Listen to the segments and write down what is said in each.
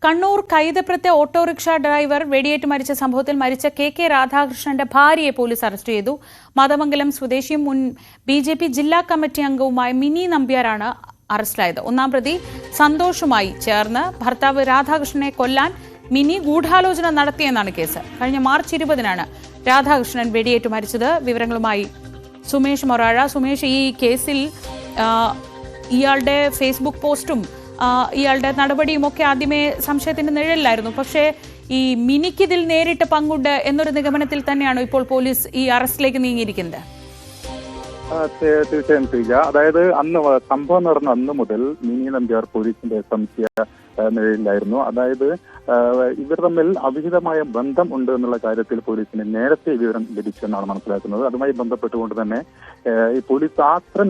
Kannur കൈതപ്രത്തെ autorickshaw driver വെടിയേറ്റ് മരിച്ച സംഭവത്തിൽ മരിച്ച കെ രാധാകൃഷ്ണന്റെ ഭാര്യയെ പോലീസ് അറസ്റ്റ് ചെയ്തു. മാതമംഗലം സ്വദേശിയും മുൻ ബിജെപി ജില്ലാ കമ്മിറ്റി അംഗവുമായ മിനി നമ്പ്യാരാണ് അറസ്റ്റിലായത്. ഒന്നാം പ്രതി സന്തോഷുമായി ചേർന്ന് ഭർത്താവ് രാധാകൃഷ്ണനെ കൊല്ലാൻ മിനി ഗൂഢാലോചന നടത്തിയെന്നാണ് കേസ്. കഴിഞ്ഞ മാർച്ച് 20-നാണ് രാധാകൃഷ്ണൻ വെടിയേറ്റ് മരിച്ചത്. വിവരങ്ങളുമായി സുമേഷ് മൊറാഴ. സുമേഷ്, ഈ കേസിൽ ഇയാളുടെ ഫേസ്ബുക്ക് പോസ്റ്റും ഇയാളുടെ നടപടിയുമൊക്കെ ആദ്യമേ സംശയത്തിന്റെ നിഴലിലായിരുന്നു. പക്ഷേ ഈ മിനിക്ക് ഇതിൽ നേരിട്ട് പങ്കുണ്ട് എന്നൊരു നിഗമനത്തിൽ തന്നെയാണോ ഇപ്പോൾ പോലീസ് ഈ അറസ്റ്റിലേക്ക് നീങ്ങിയിരിക്കുന്നത്? തീർച്ചയായും ശ്രീജ, അതായത് അന്ന് സംഭവം നടന്ന അന്ന് മുതൽ മിനി നമ്പ്യാർ പോലീസിന്റെ സംശയ നിലയിലായിരുന്നു. അതായത് ഇവർ തമ്മിൽ അവിഹിതമായ ബന്ധം ഉണ്ട് എന്നുള്ള കാര്യത്തിൽ പോലീസിന് നേരത്തെ വിവരം ലഭിച്ചെന്നാണ് മനസ്സിലാക്കുന്നത്. അതുമായി ബന്ധപ്പെട്ടുകൊണ്ട് തന്നെ ഈ പോലീസ് അത്തരം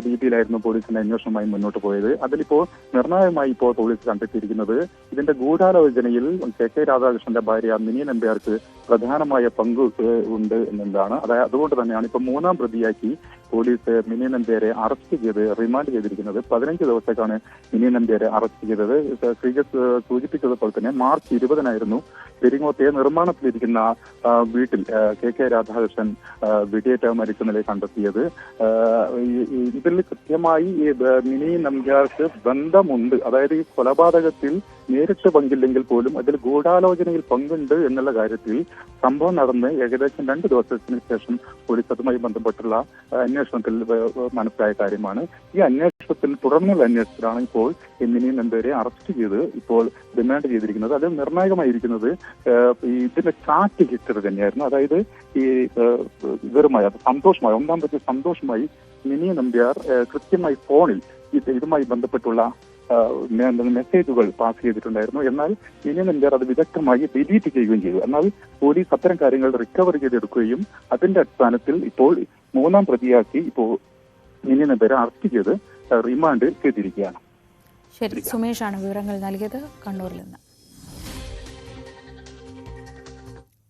രീതിയിലായിരുന്നു പോലീസിന്റെ അന്വേഷണവുമായി മുന്നോട്ട് പോയത്. അതിലിപ്പോൾ നിർണായകമായി ഇപ്പോൾ പോലീസ് കണ്ടെത്തിയിരിക്കുന്നത് ഇതിന്റെ ഗൂഢാലോചനയിൽ കെ രാധാകൃഷ്ണന്റെ ഭാര്യ മിനി നമ്പ്യാർക്ക് പ്രധാനമായ പങ്ക് ഉണ്ട് എന്നതാണ്. അതായത് അതുകൊണ്ട് തന്നെയാണ് ഇപ്പൊ മൂന്നാം പ്രതിയാക്കി പോലീസ് മിനി നമ്പ്യാരെ അറസ്റ്റ് ചെയ്ത് റിമാൻഡ് ചെയ്തിരിക്കുന്നത്. 15 ദിവസത്തേക്കാണ് മിനി നമ്പ്യാരെ അറസ്റ്റ് ചെയ്തത്. ശ്രീജ സൂചിപ്പിച്ചതുപോലെ തന്നെ മാർച്ച് 20-നായിരുന്നു പെരിങ്ങോത്തെ നിർമ്മാണത്തിലിരിക്കുന്ന വീട്ടിൽ കെ രാധാകൃഷ്ണൻ വെടിയേറ്റ് മരിച്ച നിലയിൽ കണ്ടെത്തിയത്. ഇതിൽ കൃത്യമായി മിനി നമ്പ്യാർക്ക് ബന്ധമുണ്ട്. അതായത് ഈ കൊലപാതകത്തിൽ നേരിട്ട് പങ്കില്ലെങ്കിൽ പോലും അതിൽ ഗൂഢാലോചനയിൽ പങ്കുണ്ട് എന്നുള്ള കാര്യത്തിൽ സംഭവം നടന്ന് ഏകദേശം 2 ദിവസത്തിന് ശേഷം പോലീസ് അതുമായി ബന്ധപ്പെട്ടുള്ള അന്വേഷണത്തിൽ മനസ്സിലായ കാര്യമാണ്. ഈ അന്വേഷണത്തിൽ തുടർന്നുള്ള അന്വേഷണത്തിലാണ് ഇപ്പോൾ മിനി നമ്പ്യാരെ അറസ്റ്റ് ചെയ്ത് ഇപ്പോൾ റിമാൻഡ് ചെയ്തിരിക്കുന്നത്. അതിൽ നിർണായകമായിരിക്കുന്നത് ഇതിന്റെ ചാറ്റ് ഹിസ്റ്ററി തന്നെയായിരുന്നു. അതായത് ഈ ഇവരുമായി സന്തോഷമായി ഒന്നാം പ്രതി സന്തോഷമായി മിനി നമ്പ്യാർ കൃത്യമായി ഫോണിൽ ഇതുമായി ബന്ധപ്പെട്ടുള്ള മെസ്സേജുകൾ പാസ് ചെയ്തിട്ടുണ്ടായിരുന്നു. എന്നാൽ മിനി നമ്പ്യാർ അത് വിദഗ്ധമായി ഡിലീറ്റ് ചെയ്യുകയും ചെയ്തു. എന്നാൽ പോലീസ് അത്തരം കാര്യങ്ങൾ റിക്കവർ ചെയ്തെടുക്കുകയും അതിന്റെ അടിസ്ഥാനത്തിൽ ഇപ്പോൾ മൂന്നാം പ്രതിയാക്കി ഇപ്പോൾ മിനി നമ്പ്യാരെ അറസ്റ്റ് ചെയ്ത് റിമാൻഡ് ചെയ്തിരിക്കുകയാണ്. ശരി, സുമേഷാണ് വിവരങ്ങൾ നൽകിയത് കണ്ണൂരിൽ നിന്ന്.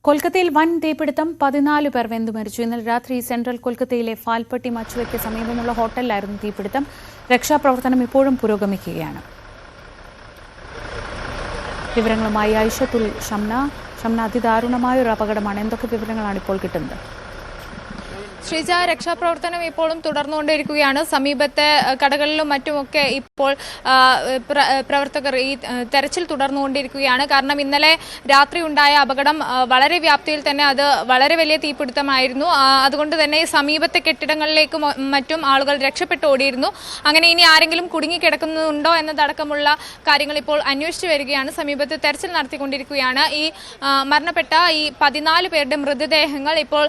കൊൽക്കത്തയിൽ വൻ തീപിടുത്തം, 14 പേർ വെന്തു മരിച്ചു. ഇന്നലെ രാത്രി സെൻട്രൽ കൊൽക്കത്തയിലെ ഫാൽപ്പട്ടി മച്ചുവയ്ക്ക് സമീപമുള്ള ഹോട്ടലിലായിരുന്നു തീപിടുത്തം. രക്ഷാപ്രവർത്തനം ഇപ്പോഴും പുരോഗമിക്കുകയാണ്. വിവരങ്ങളുമായി ഐഷത്തുൽ ഷംന, അതിദാരുണമായ ഒരു അപകടമാണ്. എന്തൊക്കെ വിവരങ്ങളാണ് ഇപ്പോൾ കിട്ടുന്നത്? ശ്രീജ, രക്ഷാപ്രവർത്തനം ഇപ്പോഴും തുടർന്നുകൊണ്ടിരിക്കുകയാണ്. സമീപത്തെ കടകളിലും മറ്റുമൊക്കെ ഇപ്പോൾ പ്രവർത്തകർ ഈ തെരച്ചിൽ തുടർന്നുകൊണ്ടിരിക്കുകയാണ്. കാരണം ഇന്നലെ രാത്രി ഉണ്ടായ അപകടം വളരെ വ്യാപ്തിയിൽ തന്നെ അത് വളരെ വലിയ തീപിടുത്തമായിരുന്നു. അതുകൊണ്ട് തന്നെ സമീപത്തെ കെട്ടിടങ്ങളിലേക്കും മറ്റും ആളുകൾ രക്ഷപ്പെട്ടു ഓടിയിരുന്നു. അങ്ങനെ ഇനി ആരെങ്കിലും കുടുങ്ങിക്കിടക്കുന്നുണ്ടോ എന്നതടക്കമുള്ള കാര്യങ്ങൾ ഇപ്പോൾ അന്വേഷിച്ചു വരികയാണ്. സമീപത്ത് തെരച്ചിൽ നടത്തിക്കൊണ്ടിരിക്കുകയാണ്. ഈ മരണപ്പെട്ട ഈ 14 പേരുടെ മൃതദേഹങ്ങൾ ഇപ്പോൾ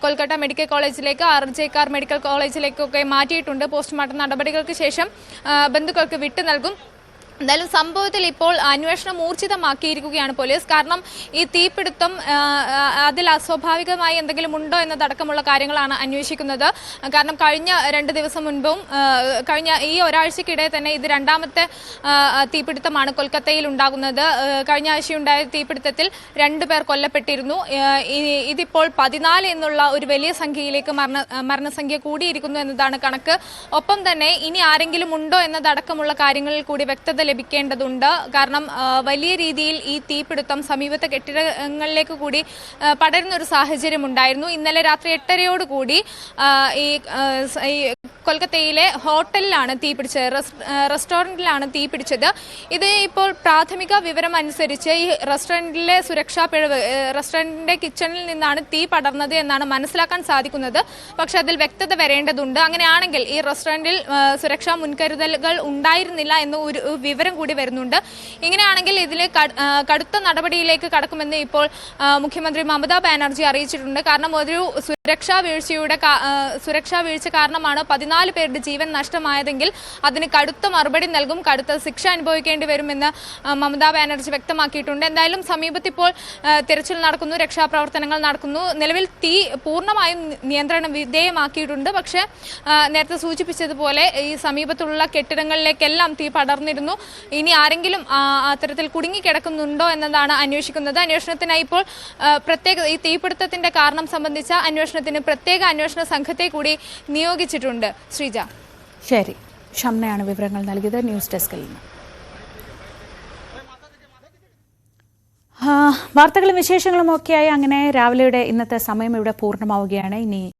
കൊൽക്കത്ത മെഡിക്കൽ കോളേജിലേക്ക്, RJKR മെഡിക്കൽ കോളേജിലേക്കൊക്കെ മാറ്റിയിട്ടുണ്ട്. പോസ്റ്റ്മോർട്ടം നടപടികൾക്ക് ശേഷം ബന്ധുക്കൾക്ക് വിട്ടു നൽകും. എന്തായാലും സംഭവത്തിൽ ഇപ്പോൾ അന്വേഷണം ഊർജിതമാക്കിയിരിക്കുകയാണ് പോലീസ്. കാരണം ഈ തീപിടുത്തം അതിൽ അസ്വാഭാവികമായി എന്തെങ്കിലും ഉണ്ടോ എന്നതടക്കമുള്ള കാര്യങ്ങളാണ് അന്വേഷിക്കുന്നത്. കാരണം കഴിഞ്ഞ 2 ദിവസം മുൻപും കഴിഞ്ഞ ഈ ഒരാഴ്ചക്കിടെ തന്നെ ഇത് 2ാമത്തെ തീപിടുത്തമാണ് കൊൽക്കത്തയിൽ ഉണ്ടാകുന്നത്. കഴിഞ്ഞ ആഴ്ചയുണ്ടായ തീപിടുത്തത്തിൽ 2 പേർ കൊല്ലപ്പെട്ടിരുന്നു. ഇതിപ്പോൾ 14 എന്നുള്ള ഒരു വലിയ സംഖ്യയിലേക്ക് മരണസംഖ്യ കൂടിയിരിക്കുന്നു എന്നതാണ് കണക്ക്. ഒപ്പം തന്നെ ഇനി ആരെങ്കിലും ഉണ്ടോ എന്നതടക്കമുള്ള കാര്യങ്ങളിൽ കൂടി വ്യക്തത ലഭിക്കേണ്ടതുണ്ട്. കാരണം വലിയ രീതിയിൽ ഈ തീപിടുത്തം സമീപത്തെ കെട്ടിടങ്ങളിലേക്ക് കൂടി പടരുന്ന ഒരു സാഹചര്യം ഉണ്ടായിരുന്നു. ഇന്നലെ രാത്രി 8:30യോടുകൂടി ഈ കൊൽക്കത്തയിലെ ഹോട്ടലിലാണ് തീപിടിച്ചത്, റെസ്റ്റോറൻറ്റിലാണ് തീപിടിച്ചത്. ഇത് ഇപ്പോൾ പ്രാഥമിക വിവരം അനുസരിച്ച് ഈ റെസ്റ്റോറൻറ്റിലെ സുരക്ഷാ പിഴവ്, റെസ്റ്റോറൻറ്റിൻ്റെ കിച്ചണിൽ നിന്നാണ് തീ പടർന്നത് എന്നാണ് മനസ്സിലാക്കാൻ സാധിക്കുന്നത്. പക്ഷെ അതിൽ വ്യക്തത വരേണ്ടതുണ്ട്. അങ്ങനെയാണെങ്കിൽ ഈ റെസ്റ്റോറൻറ്റിൽ സുരക്ഷാ മുൻകരുതലുകൾ ഉണ്ടായിരുന്നില്ല എന്ന ഒരു വിവരം കൂടി വരുന്നുണ്ട്. ഇങ്ങനെയാണെങ്കിൽ ഇതിൽ കടുത്ത നടപടിയിലേക്ക് കടക്കുമെന്ന് ഇപ്പോൾ മുഖ്യമന്ത്രി മമതാ ബാനർജി അറിയിച്ചിട്ടുണ്ട്. കാരണം ഒരു സുരക്ഷാ വീഴ്ച കാരണമാണ് 14 പേരുടെ ജീവൻ നഷ്ടമായതെങ്കിൽ അതിന് കടുത്ത മറുപടി നൽകും, കടുത്ത ശിക്ഷ അനുഭവിക്കേണ്ടി വരുമെന്ന് മമതാ ബാനർജി വ്യക്തമാക്കിയിട്ടുണ്ട്. എന്തായാലും സമീപത്തിപ്പോൾ തിരച്ചിൽ നടക്കുന്നു, രക്ഷാപ്രവർത്തനങ്ങൾ നടക്കുന്നു. നിലവിൽ തീ പൂർണ്ണമായും നിയന്ത്രണ വിധേയമാക്കിയിട്ടുണ്ട്. പക്ഷേ നേരത്തെ സൂചിപ്പിച്ചതുപോലെ ഈ സമീപത്തുള്ള കെട്ടിടങ്ങളിലേക്കെല്ലാം തീ പടർന്നിരുന്നു. ഇനി ആരെങ്കിലും അത്തരത്തിൽ കുടുങ്ങിക്കിടക്കുന്നുണ്ടോ എന്നതാണ് അന്വേഷിക്കുന്നത്. അന്വേഷണത്തിനായി ഇപ്പോൾ ഈ തീപിടുത്തത്തിന്റെ കാരണം സംബന്ധിച്ച അന്വേഷണത്തിന് പ്രത്യേക അന്വേഷണ സംഘത്തെ കൂടി നിയോഗിച്ചിട്ടുണ്ട്. ശ്രീജ, ശരി, ഷംനയാണ് വിവരങ്ങൾ നൽകിയത് ന്യൂസ് ഡെസ്കിൽ നിന്ന്. വാർത്തകളും വിശേഷങ്ങളും ഒക്കെയായി അങ്ങനെ രാവിലെയുടെ ഇന്നത്തെ സമയം ഇവിടെ പൂർണ്ണമാവുകയാണ്. ഇനി